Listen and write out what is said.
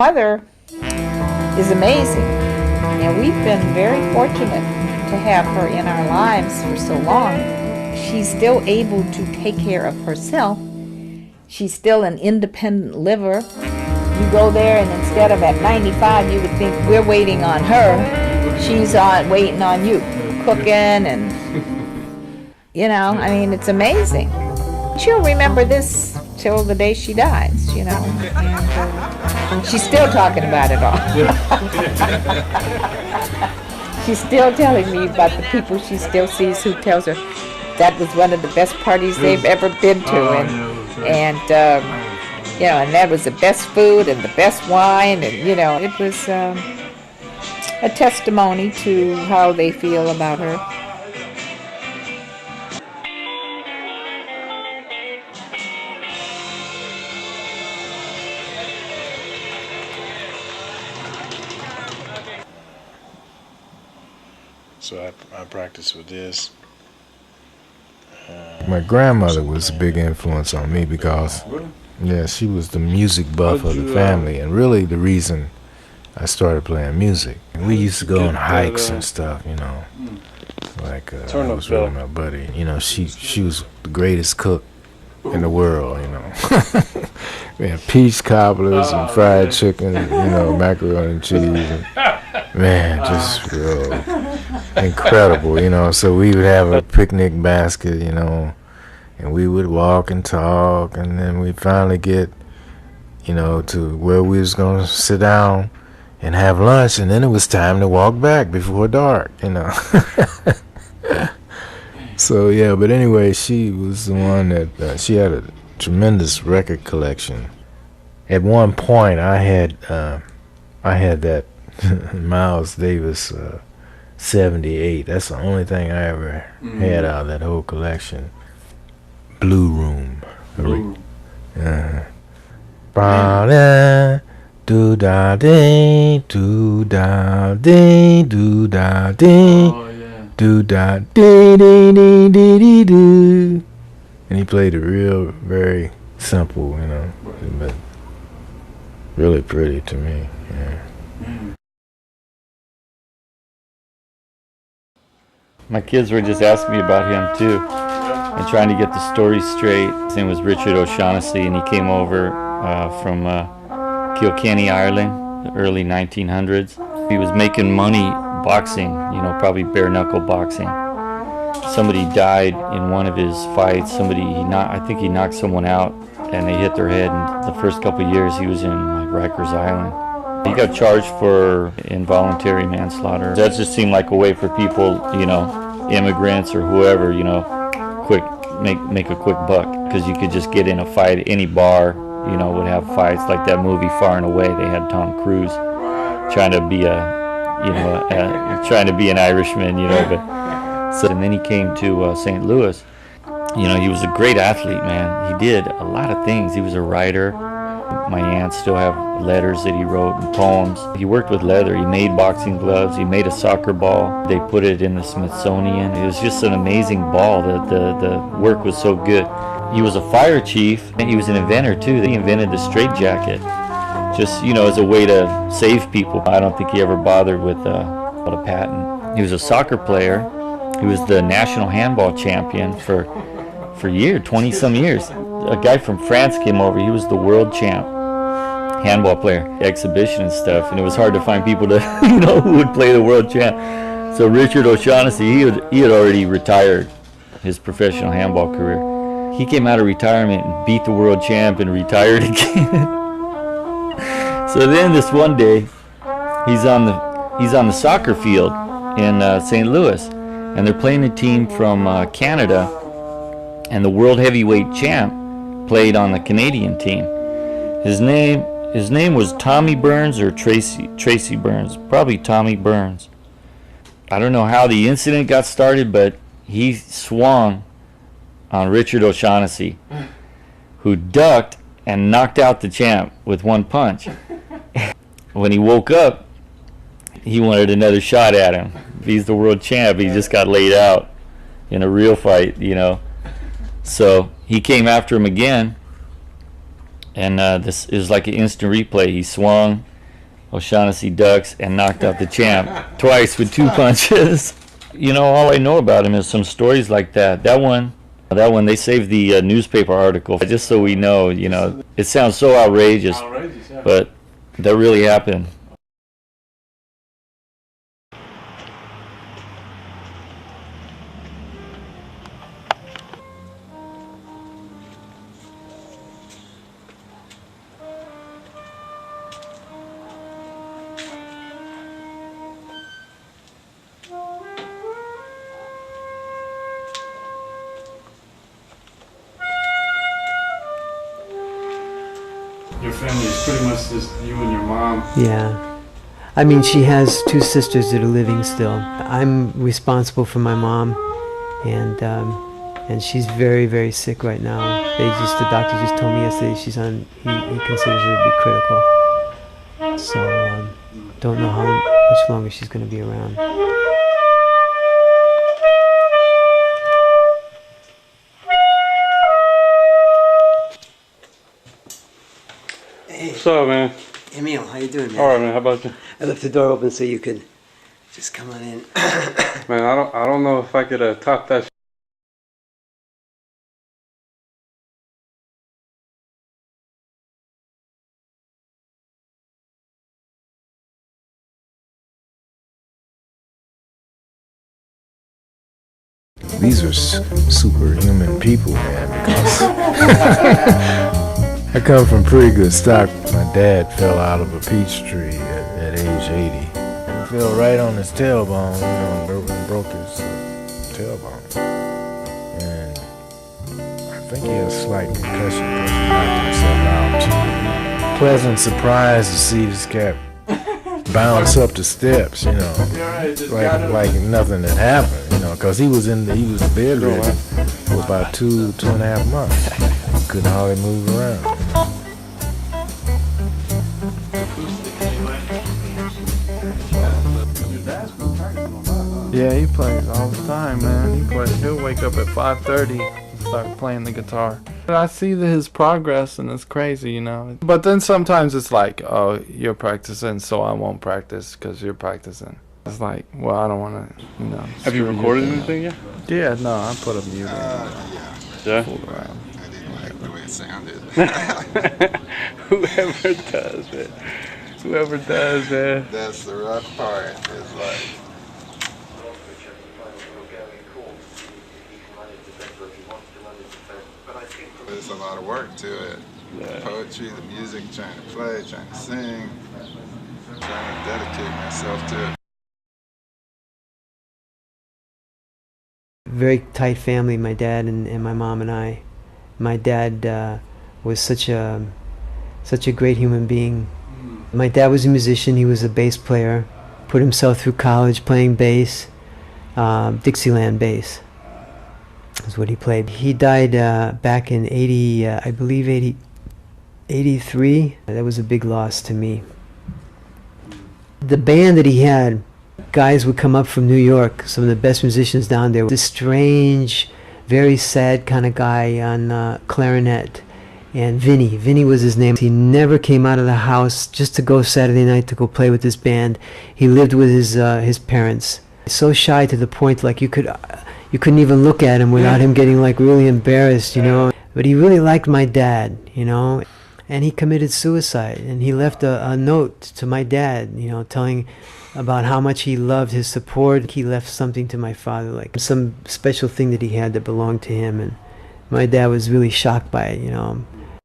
Mother is amazing, and we've been very fortunate to have her in our lives for so long. She's still able to take care of herself. She's still an independent liver. You go there, and instead of at 95, you would think we're waiting on her. She's waiting on you, cooking, and I mean, it's amazing. She'll remember this till the day she dies, and she's still talking about it all. She's still telling me about the people she still sees who tells her that was one of the best parties they've ever been to, and that was the best food and the best wine, and it was a testimony to how they feel about her. So I practice with this. My grandmother was a big influence on me because, she was the music buff of the family, and really the reason I started playing music. We used to go on hikes and stuff, like I was with my buddy. She was the greatest cook in the world, We had peach cobblers and fried chicken, macaroni and cheese. Man, just real incredible, So we would have a picnic basket, and we would walk and talk, and then we'd finally get, to where we was going to sit down and have lunch, and then it was time to walk back before dark, So, but anyway, she was the one that, she had a tremendous record collection. At one point, I had that Miles Davis 78. That's the only thing I ever had out of that whole collection. Blue Room. Ba-da, do-da-dee, do-da-dee, do-da-dee, do-da-dee-dee-dee-dee-dee-doo. And he played it very simple, but really pretty to me. My kids were just asking me about him too, and trying to get the story straight. His name was Richard O'Shaughnessy, and he came over from Kilkenny, Ireland, the early 1900s. He was making money boxing, probably bare knuckle boxing. Somebody died in one of his fights. I think he knocked someone out, and they hit their head. And the first couple of years, he was in Rikers Island. He got charged for involuntary manslaughter. That just seemed like a way for people, immigrants or whoever, make a quick buck, because you could just get in a fight. Any bar, would have fights like that movie Far and Away. They had Tom Cruise trying to be an Irishman, and then he came to St. Louis. He was a great athlete, man. He did a lot of things. He was a writer. My aunts still have letters that he wrote and poems. He worked with leather. He made boxing gloves. He made a soccer ball. They put it in the Smithsonian. It was just an amazing ball. The work was so good. He was a fire chief, and he was an inventor too. He invented the straitjacket, just as a way to save people. I don't think he ever bothered with a patent. He was a soccer player. He was the national handball champion for years, 20-some years. A guy from France came over. He was the world champ handball player, exhibition and stuff, and it was hard to find people to, who would play the world champ. So Richard O'Shaughnessy, he had already retired his professional handball career. He came out of retirement and beat the world champ and retired again. So then this one day, he's on the soccer field in St. Louis, and they're playing a team from Canada, and the world heavyweight champ played on the Canadian team. His name was Tommy Burns or Tracy Burns, probably Tommy Burns. I don't know how the incident got started, but he swung on Richard O'Shaughnessy, who ducked and knocked out the champ with one punch. When he woke up, he wanted another shot at him. He's the world champ. He just got laid out in a real fight, So he came after him again, and this is like an instant replay. He swung, O'Shaughnessy Ducks and knocked out the champ twice with 2 punches. You know, all I know about him is some stories like that. That one, they saved the newspaper article just so we know. You know, it sounds so outrageous, but that really happened. Your family is pretty much just you and your mom. Yeah. I mean, she has 2 sisters that are living still. I'm responsible for my mom, and she's very, very sick right now. The doctor just told me yesterday he considers her to be critical. So, don't know how much longer she's going to be around. What's up, man? Emile, how you doing, man? All right, man. How about you? I left the door open so you could just come on in. Man, I don't know if I could top that. These are superhuman people, man, because I come from pretty good stock. My dad fell out of a peach tree at age 80. He fell right on his tailbone, and broke his tailbone. And I think he had a slight concussion because he knocked himself out. Pleasant surprise to see this cat bounce up the steps, like nothing had happened, because he was bedridden for about 2.5 months. Couldn't hardly move around. Yeah, he plays all the time, man. He'll wake up at 5:30 and start playing the guitar. I see his progress, and it's crazy, But then sometimes it's like, oh, you're practicing, so I won't practice because you're practicing. It's like, well, I don't want to, Have you recorded anything yet? Yeah, no, I put a mute in. Yeah. Fool around. I didn't like the way it sounded. Whoever does, man. Whoever does, man. That's the rough part. It's like, there's a lot of work to it. Yeah. Poetry, the music, trying to play, trying to sing, trying to dedicate myself to it. Very tight family, my dad and my mom and I. My dad was such a great human being. My dad was a musician. He was a bass player. Put himself through college playing bass, Dixieland bass is what he played. He died back in 83. That was a big loss to me. The band that he had, guys would come up from New York, some of the best musicians down there. This strange, very sad kind of guy on clarinet. And Vinny was his name. He never came out of the house just to go Saturday night to go play with this band. He lived with his parents. So shy to the point like you couldn't even look at him without him getting like really embarrassed, But he really liked my dad, And he committed suicide. And he left a note to my dad, telling about how much he loved his support. He left something to my father, like some special thing that he had that belonged to him. And my dad was really shocked by it,